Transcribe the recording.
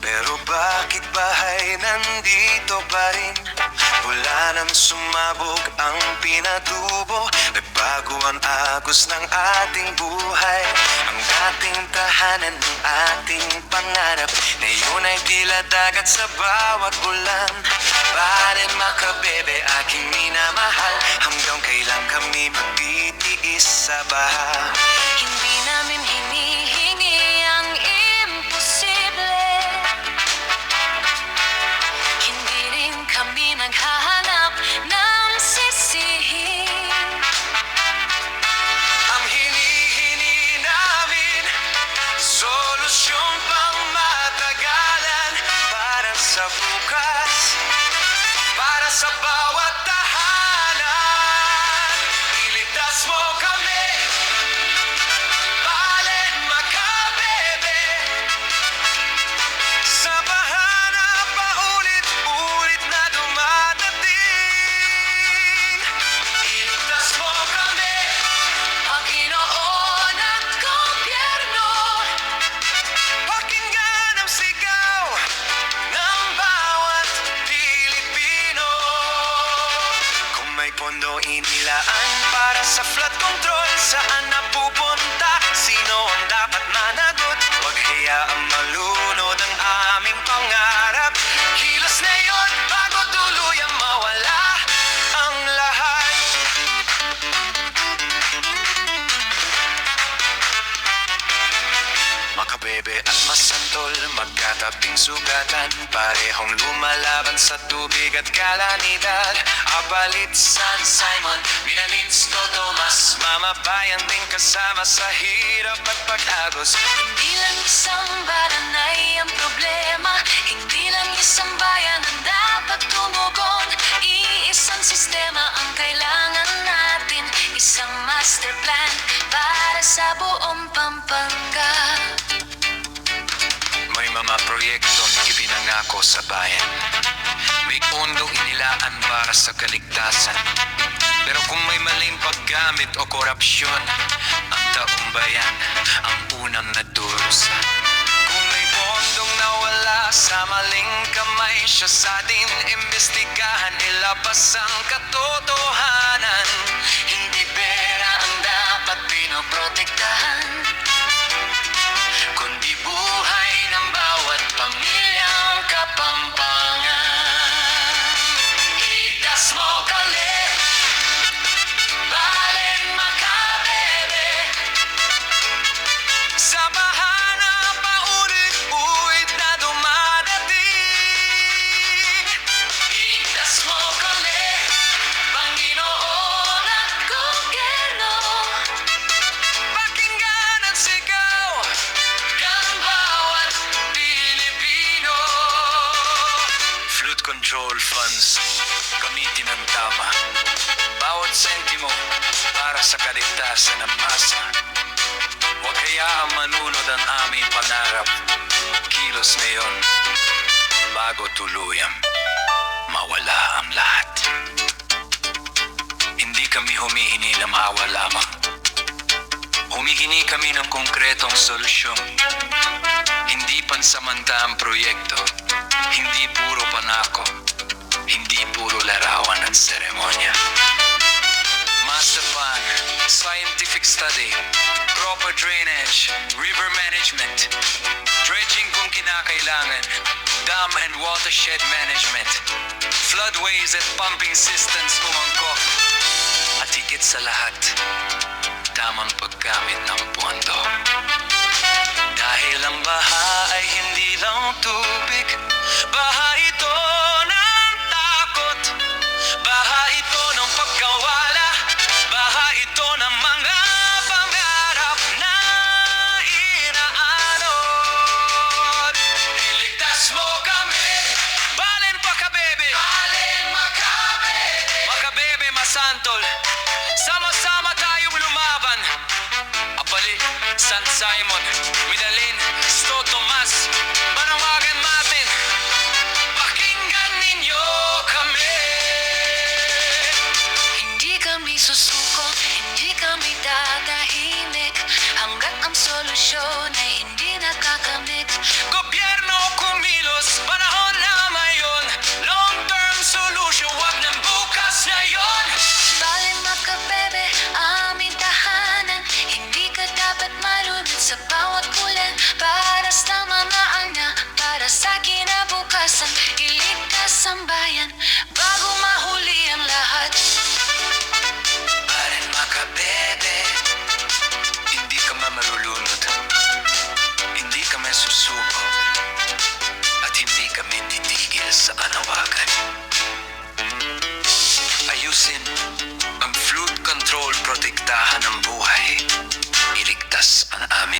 Pero bakit bahay nandito pa rin? Wala nang sumabog ang pinatubo. Nagbago ang agos ng ating buhay. Ang dating tahanan ng ating pangarap ngayon ay tila dagat sa bawat ulan. Bakit makabebe aking minamahal? Hanggang kailan kami magtitiis sa baha? Hindi namin hinihingi ang imposible. Hindi rin kami naghahanap ng sisihin. Ang hinihingi namin, solusyon pang matagalan. Para sa bukas, para sa bawat tahanan. Iligtas mo kami, Balen Makabebe. Sa baha na paulit-ulit na dumadating. Iligtas mo kami, Panginoon at gobyerno. pakinggan ang sigaw ng bawat Pilipino. Kung may pondo inilaan para sa flood control, saan napupunta? Sino ang dapat managot? Huwag hayaang malunod ang aming pangarap. Kilos na yun bago tuluyang mawala ang lahat. Makabebe at masantol, magkatabing sugatan. Parehong lumalaban sa tubig at kalanidad. Abalit, San Simon, Minalins, Tomas. Mamabayan din kasama sa hirap at pag-agos. Hindi lang isang baranay ang problema. Hindi lang isang bayan ang dapat tumugon. Iisang sistema ang kailangan natin. Isang master plan para sa buong Pampanga. May mga proyektong ipinangako sa bayan. May pondong inilaan para sa kaligtasan. Pero kung may maling paggamit o korupsyon, ang taong bayan ang unang nadurusa. Kung may pondong nawala sa maling kamay, siya sa atin imbestigahan, ilabas ang katotohanan. Hindi pera ang dapat pinoprotektahan, kundi buhay ng bawat pamilyang Kapampangan. Iligtas mo kami, Balen Makabebe. Sa baha na paulit-ulit na dumadating. Iligtas mo kami, Panginoon at gobyerno. pakinggan ang sigaw ng bawat Pilipino. Flood control funds, gamitin ng tama. Bawat sentimo para sa kaligtasan ng masa. Huwag hayaang manunod ang aming pangarap. Kilos ngayon, bago tuluyang mawala ang lahat. Hindi kami humihingi ng awa lamang. Humihingi kami ng konkretong solusyon. Hindi pansamantaang proyekto. Hindi puro panako. Hindi puro larawan at seremonya. Master plan, scientific study, proper drainage, river management, dredging kung kinakailangan, dam and watershed management, floodways at pumping systems kung angkop, at higit sa lahat, tamang paggamit ng pondo. Dahil ang baha ay hindi lang tubig, baha ito ng takot, baha ito ng pagkawala, baha ito ng mga pangarap na inaanod. Iligtas mo kami, Balen Makabebe. Balen Makabebe. Makabebe, Masantol, sama-sama tayong lumaban. Apali, San Simon, Minalin, Tomas, manawagan natin. Pakinggan ninyo kami. Hindi kami susuko, hindi kami tatahimik hanggat ang solusyon ay hindi nakakamit. Gobyerno sambayan